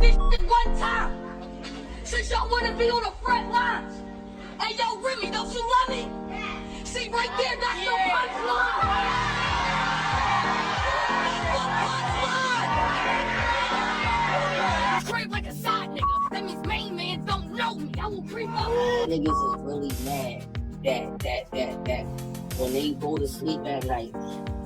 this shit one time. Since y'all wanna be on the front lines. Hey, yo, Remy, don't you love me? See, right there, that's your punchline. Crave like a side nigga. That means main man don't know me. I will creep up. Niggas is really mad that when they go to sleep at night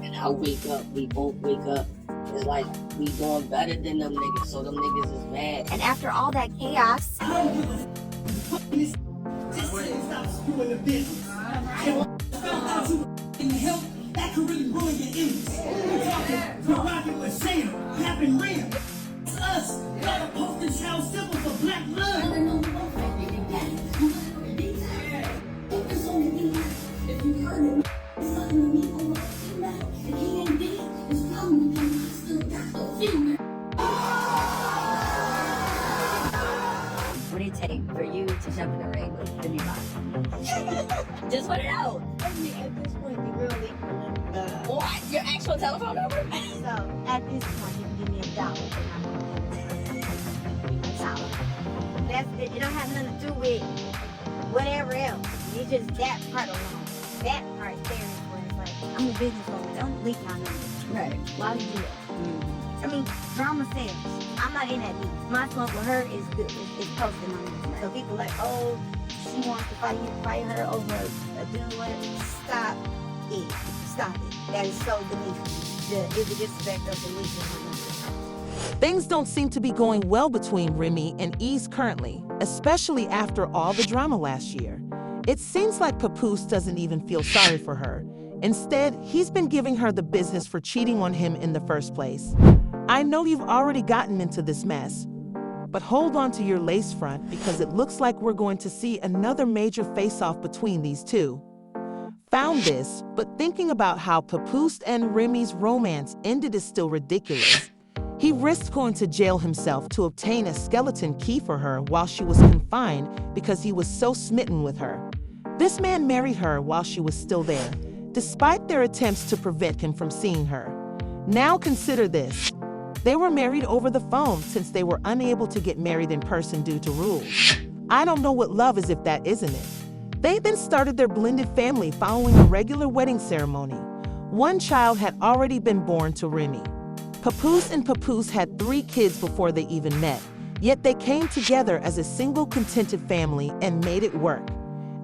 and I wake up, we both wake up. It's like we doing better than them niggas, so them niggas is mad. And after all that chaos, I don't give a just say stop screwing the business. Found out you in help, that could really ruin your image. We're talking Veronica with Shayna, Pap and Rhea. It's us, got a poster child symbol for black blood. Focus on me. If you heard it, it's nothing to me over a female. If he ain't dead, it's probably because I still got a female. what do you take for you to jump in the ring with Remy Ma? Just want to know. At this point, we really What? Your actual telephone number? so at this point, you can give me $1 and I'm $1. That's it. It don't have nothing to do with whatever else. It's just that part alone. That part there is where it's like, I'm a business owner. Don't leak my number. Right. Why would you do that? I mean, drama sells. I'm not in that deep. My smoke with her is good. It's posted on this. So people like, oh, she wants to fight her over a dude. Whatever. Stop it. Stop it. That is so beneath me. It's the disrespect of the leak of my number. Things don't seem to be going well between Remy and Eazy currently, especially after all the drama last year. It seems like Papoose doesn't even feel sorry for her. Instead, he's been giving her the business for cheating on him in the first place. I know you've already gotten into this mess, but hold on to your lace front because it looks like we're going to see another major face-off between these two. Found this, but thinking about how Papoose and Remy's romance ended is still ridiculous. He risked going to jail himself to obtain a skeleton key for her while she was confined because he was so smitten with her. This man married her while she was still there, despite their attempts to prevent him from seeing her. Now consider this. They were married over the phone since they were unable to get married in person due to rules. I don't know what love is if that isn't it. They then started their blended family following a regular wedding ceremony. One child had already been born to Remy. Papoose and Papoose had 3 kids before they even met, yet they came together as a single contented family and made it work.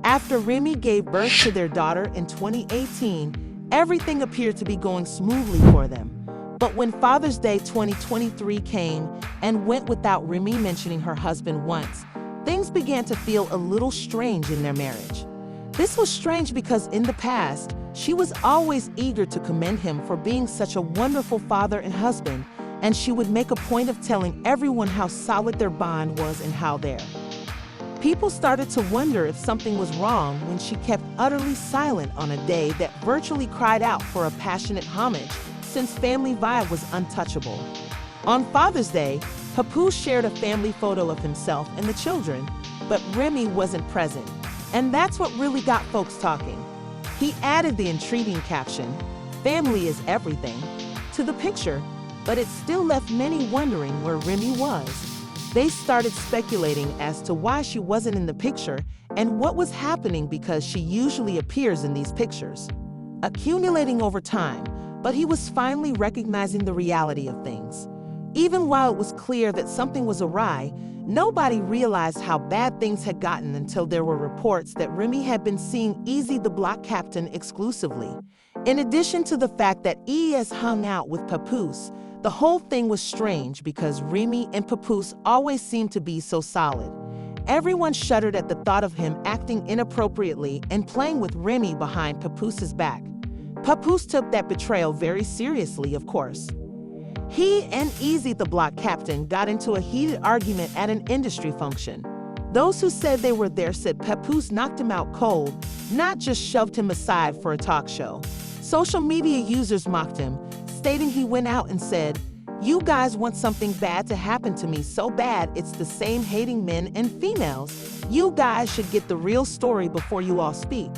After Remy gave birth to their daughter in 2018, everything appeared to be going smoothly for them. But when Father's Day 2023 came and went without Remy mentioning her husband once, things began to feel a little strange in their marriage. This was strange because in the past, she was always eager to commend him for being such a wonderful father and husband, and she would make a point of telling everyone how solid their bond was and how their people started to wonder if something was wrong when she kept utterly silent on a day that virtually cried out for a passionate homage since Family Vibe was untouchable. On Father's Day, Papoose shared a family photo of himself and the children, but Remy wasn't present, and that's what really got folks talking. He added the intriguing caption, "Family is everything," to the picture, but it still left many wondering where Remy was. They started speculating as to why she wasn't in the picture and what was happening because she usually appears in these pictures. Accumulating over time, but he was finally recognizing the reality of things. Even while it was clear that something was awry, nobody realized how bad things had gotten until there were reports that Remy had been seeing Eazy the block captain exclusively. In addition to the fact that ES hung out with Papoose, the whole thing was strange because Remy and Papoose always seemed to be so solid. Everyone shuddered at the thought of him acting inappropriately and playing with Remy behind Papoose's back. Papoose took that betrayal very seriously, of course. He and Eazy the block captain got into a heated argument at an industry function. Those who said they were there said Papoose knocked him out cold, not just shoved him aside for a talk show. Social media users mocked him, stating he went out and said, "You guys want something bad to happen to me so bad it's the same hating men and females. You guys should get the real story before you all speak."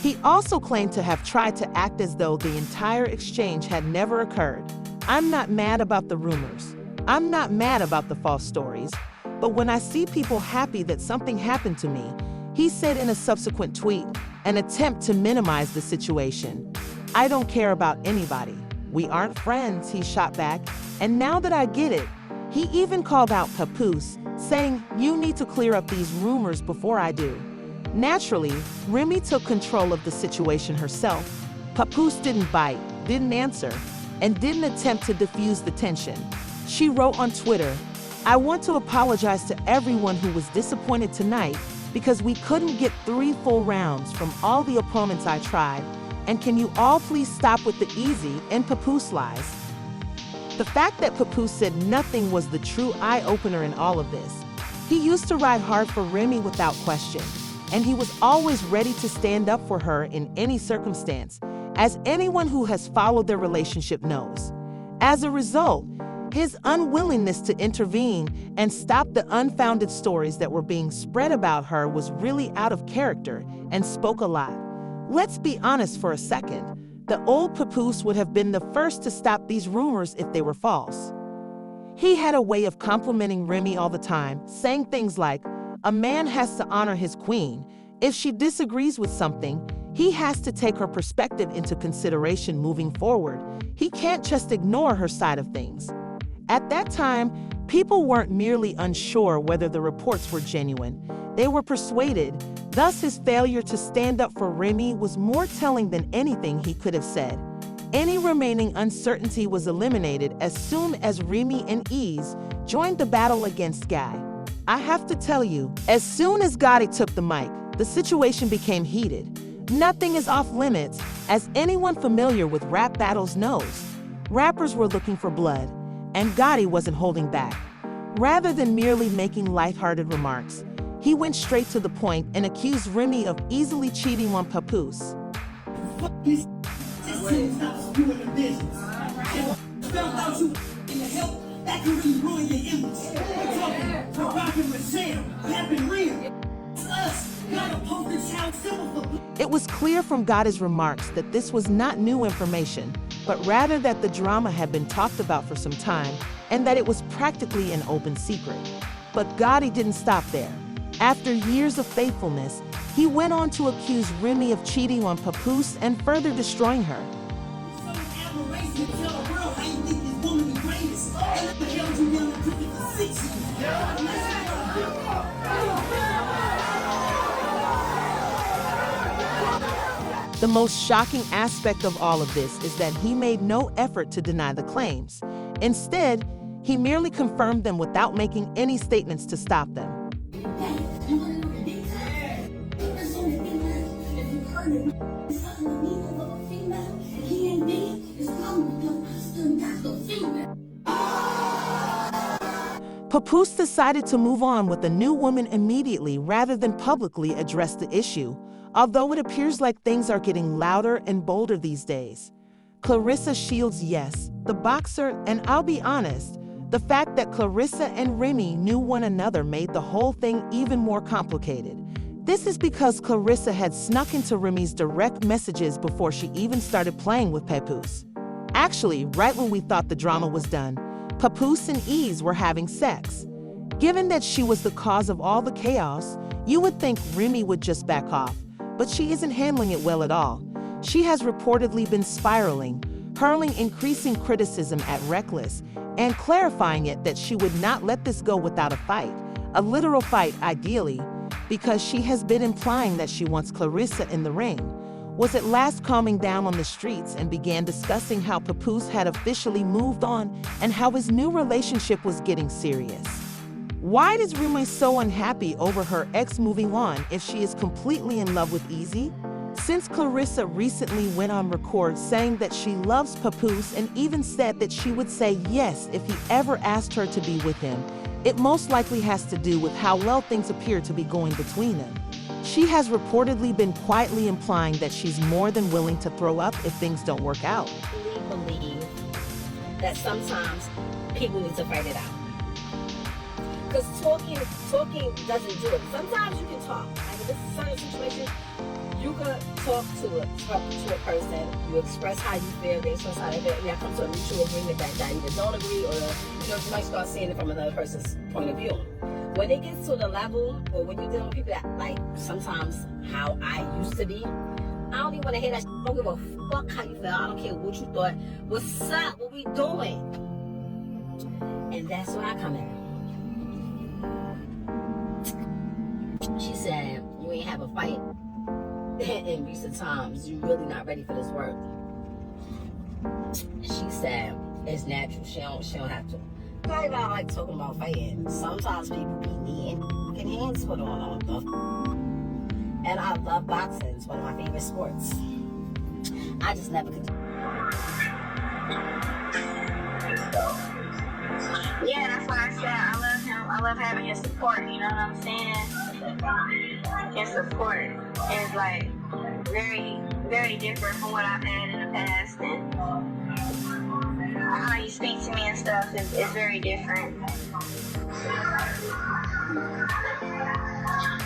He also claimed to have tried to act as though the entire exchange had never occurred. "I'm not mad about the rumors. I'm not mad about the false stories, but when I see people happy that something happened to me, he said in a subsequent tweet, an attempt to minimize the situation. I don't care about anybody. We aren't friends, he shot back, and now that I get it, he even called out Papoose, saying, you need to clear up these rumors before I do. Naturally, Remy took control of the situation herself. Papoose didn't bite, didn't answer, and didn't attempt to diffuse the tension. She wrote on Twitter, I want to apologize to everyone who was disappointed tonight because we couldn't get 3 full rounds from all the opponents I tried, and can you all please stop with the Eazy and Papoose lies? The fact that Papoose said nothing was the true eye-opener in all of this. He used to ride hard for Remy without question, and he was always ready to stand up for her in any circumstance, as anyone who has followed their relationship knows. As a result, his unwillingness to intervene and stop the unfounded stories that were being spread about her was really out of character and spoke a lot. Let's be honest for a second. The old Papoose would have been the first to stop these rumors if they were false. He had a way of complimenting Remy all the time, saying things like, a man has to honor his queen. If she disagrees with something, he has to take her perspective into consideration moving forward. He can't just ignore her side of things. At that time, people weren't merely unsure whether the reports were genuine. They were persuaded. Thus, his failure to stand up for Remy was more telling than anything he could have said. Any remaining uncertainty was eliminated as soon as Remy and Eazy joined the battle against Guy. I have to tell you, as soon as Gotti took the mic, the situation became heated. Nothing is off limits, as anyone familiar with rap battles knows. Rappers were looking for blood, and Gotti wasn't holding back. Rather than merely making lighthearted remarks, he went straight to the point and accused Remy of easily cheating on Papoose. Fuck this. Just till you stop screwing the business. Found out you in the help, that can really ruin your image. We're talking, we're rocking Michelle, rapping real. It's us, not a poster child symbol for. It was clear from Gotti's remarks that this was not new information, but rather that the drama had been talked about for some time and that it was practically an open secret. But Gotti didn't stop there. After years of faithfulness, he went on to accuse Remy of cheating on Papoose and further destroying her. Some admiration to tell the world how you think this woman the greatest. And let me held you down and took it for 6 years. The most shocking aspect of all of this is that he made no effort to deny the claims. Instead, he merely confirmed them without making any statements to stop them. Papoose decided to move on with a new woman immediately rather than publicly address the issue, although it appears like things are getting louder and bolder these days. Clarissa Shields, yes, the boxer, and I'll be honest, the fact that Clarissa and Remy knew one another made the whole thing even more complicated. This is because Clarissa had snuck into Remy's direct messages before she even started playing with Papoose. Actually, right when we thought the drama was done, Papoose and Eazy were having sex. Given that she was the cause of all the chaos, you would think Remy would just back off, but she isn't handling it well at all. She has reportedly been spiraling, hurling increasing criticism at Reckless, and clarifying it that she would not let this go without a fight, a literal fight ideally, because she has been implying that she wants Clarissa in the ring. Was at last calming down on the streets and began discussing how Papoose had officially moved on and how his new relationship was getting serious. Why is Remy so unhappy over her ex moving on if she is completely in love with Eazy? Since Clarissa recently went on record saying that she loves Papoose and even said that she would say yes if he ever asked her to be with him, it most likely has to do with how well things appear to be going between them. She has reportedly been quietly implying that she's more than willing to throw up if things don't work out. I believe that sometimes people need to fight it out. Because talking doesn't do it. Sometimes you can talk. Like in this certain situation, you could talk to a person. You express how you feel. They express how they feel. Yeah, come to a mutual agreement that either don't agree or you might start seeing it from another person's point of view. When it gets to the level, or when you're dealing with people that like sometimes how I used to be, I don't even want to hear that shit. I don't give a fuck how you feel. I don't care what you thought. What's up? What we doing? And that's where I come in. She said, you ain't have a fight in recent times. You really not ready for this work. She said, it's natural. She don't have to. I don't like talking about fighting. Sometimes people be needing fucking hands put on them. And I love boxing. It's one of my favorite sports. I just never could. Yeah, that's why I said I love him. I love having his support, you know what I'm saying? His support is like very, very different from what I've had in the past. And how he speaks to me and stuff is very different.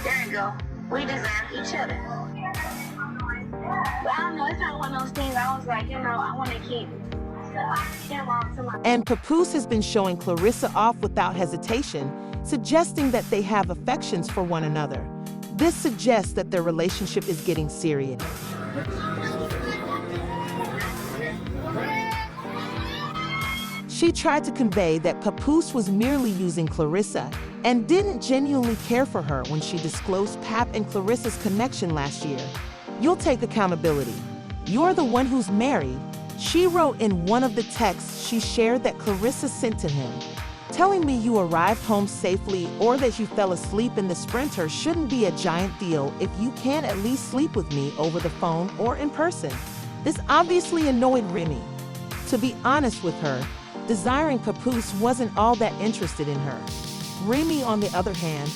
There you go. We deserve each other. But I don't know, it's not one of those things I was like, I want to keep him on to my... And Papoose has been showing Clarissa off without hesitation, suggesting that they have affections for one another. This suggests that their relationship is getting serious. She tried to convey that Papoose was merely using Clarissa and didn't genuinely care for her when she disclosed Pap and Clarissa's connection last year. You'll take accountability. You're the one who's married. She wrote in one of the texts she shared that Clarissa sent to him. Telling me you arrived home safely or that you fell asleep in the Sprinter shouldn't be a giant deal if you can't at least sleep with me over the phone or in person. This obviously annoyed Remy. To be honest with her, desiring Papoose wasn't all that interested in her. Remy, on the other hand,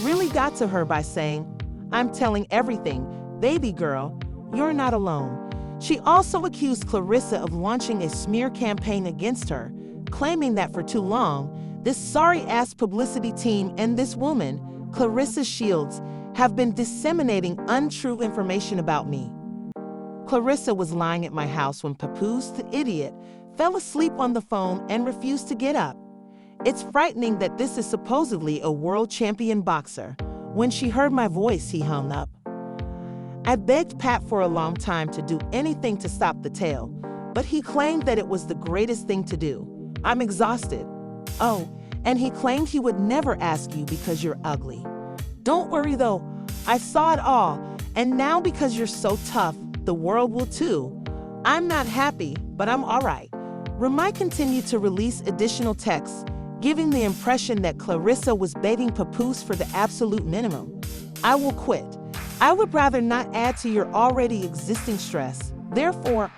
really got to her by saying, I'm telling everything, baby girl, you're not alone. She also accused Clarissa of launching a smear campaign against her, claiming that for too long, this sorry-ass publicity team and this woman, Clarissa Shields, have been disseminating untrue information about me. Clarissa was lying at my house when Papoose, the idiot, fell asleep on the phone and refused to get up. It's frightening that this is supposedly a world champion boxer. When she heard my voice, he hung up. I begged Pat for a long time to do anything to stop the tale, but he claimed that it was the greatest thing to do. I'm exhausted. Oh, and he claimed he would never ask you because you're ugly. Don't worry though, I saw it all, and now because you're so tough, the world will too. I'm not happy, but I'm all right. Remy continued to release additional texts, giving the impression that Clarissa was begging Papoose for the absolute minimum. I will quit. I would rather not add to your already existing stress. Therefore,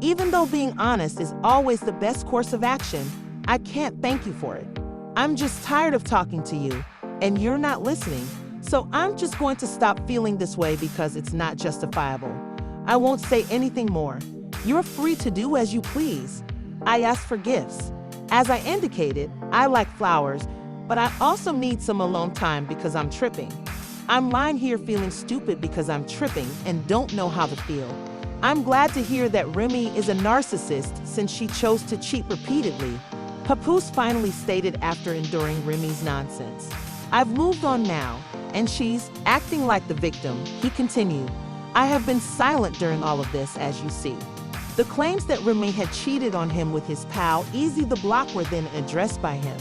even though being honest is always the best course of action, I can't thank you for it. I'm just tired of talking to you, and you're not listening, so I'm just going to stop feeling this way because it's not justifiable. I won't say anything more. You're free to do as you please. I asked for gifts. As I indicated, I like flowers, but I also need some alone time because I'm tripping. I'm lying here feeling stupid because I'm tripping and don't know how to feel. I'm glad to hear that Remy is a narcissist since she chose to cheat repeatedly. Papoose finally stated after enduring Remy's nonsense. I've moved on now, and she's acting like the victim. He continued, I have been silent during all of this, as you see. The claims that Remy had cheated on him with his pal Eazy the Block were then addressed by him.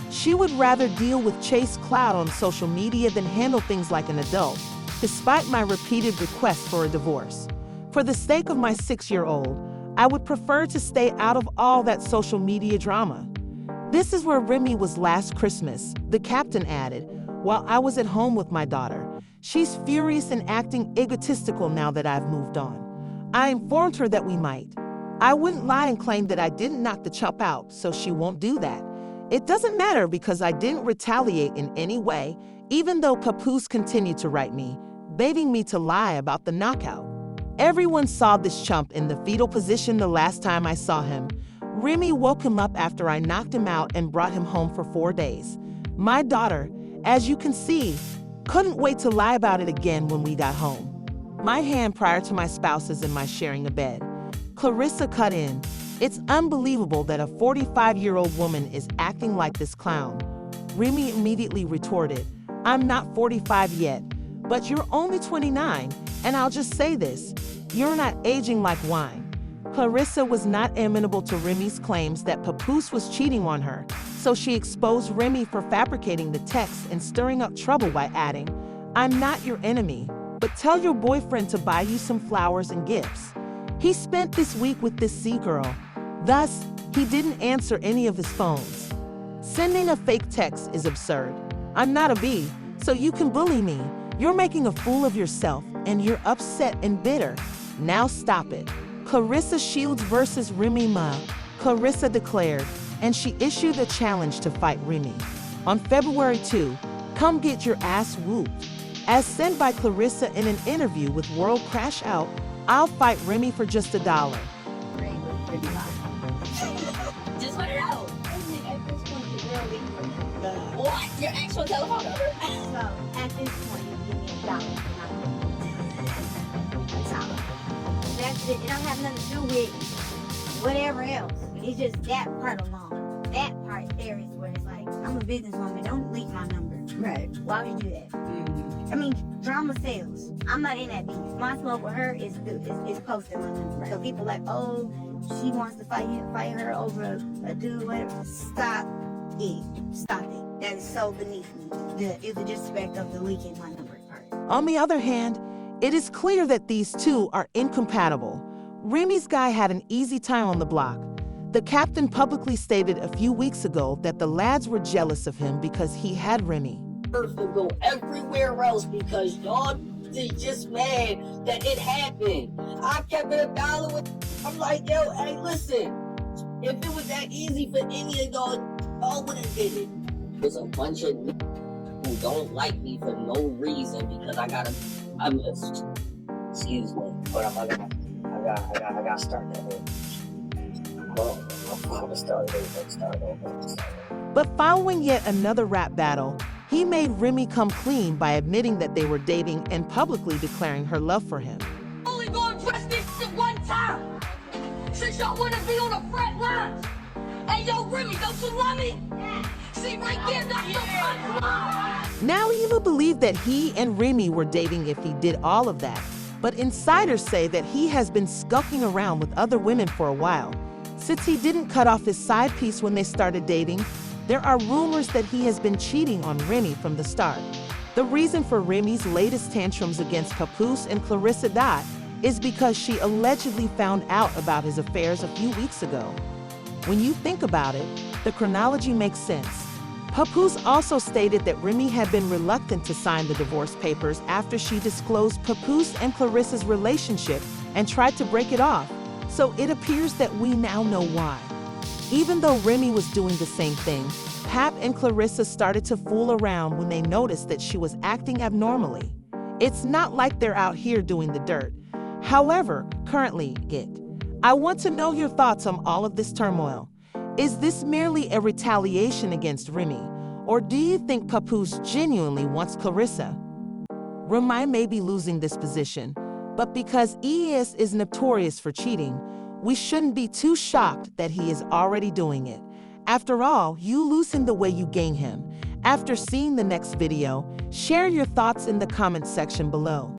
She would rather deal with chase clout on social media than handle things like an adult, despite my repeated requests for a divorce. For the sake of my 6-year-old, I would prefer to stay out of all that social media drama. This is where Remy was last Christmas, the captain added, while I was at home with my daughter. She's furious and acting egotistical now that I've moved on. I informed her that we might. I wouldn't lie and claim that I didn't knock the chump out, so she won't do that. It doesn't matter because I didn't retaliate in any way, even though Papoose continued to write me, begging me to lie about the knockout. Everyone saw this chump in the fetal position the last time I saw him. Remy woke him up after I knocked him out and brought him home for 4 days. My daughter, as you can see, couldn't wait to lie about it again when we got home. My hand prior to my spouse's and my sharing a bed. Clarissa cut in. It's unbelievable that a 45-year-old woman is acting like this clown. Remy immediately retorted, I'm not 45 yet, but you're only 29, and I'll just say this, you're not aging like wine. Clarissa was not amenable to Remy's claims that Papoose was cheating on her, so she exposed Remy for fabricating the text and stirring up trouble by adding, I'm not your enemy, but tell your boyfriend to buy you some flowers and gifts. He spent this week with this C-girl. Thus, he didn't answer any of his phones. Sending a fake text is absurd. I'm not a B, so you can bully me. You're making a fool of yourself, and you're upset and bitter. Now stop it. Clarissa Shields versus Remy Ma. Clarissa declared, and she issued a challenge to fight Remy. On February 2, come get your ass whooped. As sent by Clarissa in an interview with World Crash Out, I'll fight Remy for just $1. Just put it out. At this point, the girl leaving for me. What? Your actual telephone number? So at this point, you give me $1. That's all. That's it. It don't have nothing to do with whatever else. It's just that part alone. That part there is where it's like, I'm a businesswoman. Don't leak my number. Right. Why would you do that? I mean, drama sells. I'm not in that beef. My smoke with her is posted my number. Right. So people like, oh, she wants to fight her over a dude, whatever. Stop it. Stop it. That is so beneath me. It's the disrespect of the leaking my number part. On the other hand, it is clear that these two are incompatible. Remy's guy had an easy time on the block. The captain publicly stated a few weeks ago that the lads were jealous of him because he had Remy. To go everywhere else because y'all is just mad that it happened. I kept it $1 with. I'm like, yo, hey, listen. If it was that easy for any of y'all would have did it. There's a bunch of who don't like me for no reason because I'm just. Excuse me, but I got to start that over. Well, I'm gonna start over. But following yet another rap battle, he made Remy come clean by admitting that they were dating and publicly declaring her love for him. Only gonna address this shit one time. Since y'all wanna be on the front lines. Hey, yo, Remy, don't you love me? See right there, that's your punchline. Now he will believe that he and Remy were dating if he did all of that. But insiders say that he has been skulking around with other women for a while. Since he didn't cut off his side piece when they started dating, there are rumors that he has been cheating on Remy from the start. The reason for Remy's latest tantrums against Papoose and Clarissa Dot is because she allegedly found out about his affairs a few weeks ago. When you think about it, the chronology makes sense. Papoose also stated that Remy had been reluctant to sign the divorce papers after she disclosed Papoose and Clarissa's relationship and tried to break it off. So it appears that we now know why. Even though Remy was doing the same thing, Pap and Clarissa started to fool around when they noticed that she was acting abnormally. It's not like they're out here doing the dirt. However, currently, I want to know your thoughts on all of this turmoil. Is this merely a retaliation against Remy, or do you think Papoose genuinely wants Clarissa? Remy may be losing this position, but because ES is notorious for cheating, we shouldn't be too shocked that he is already doing it. After all, you lose him the way you gain him. After seeing the next video, share your thoughts in the comments section below.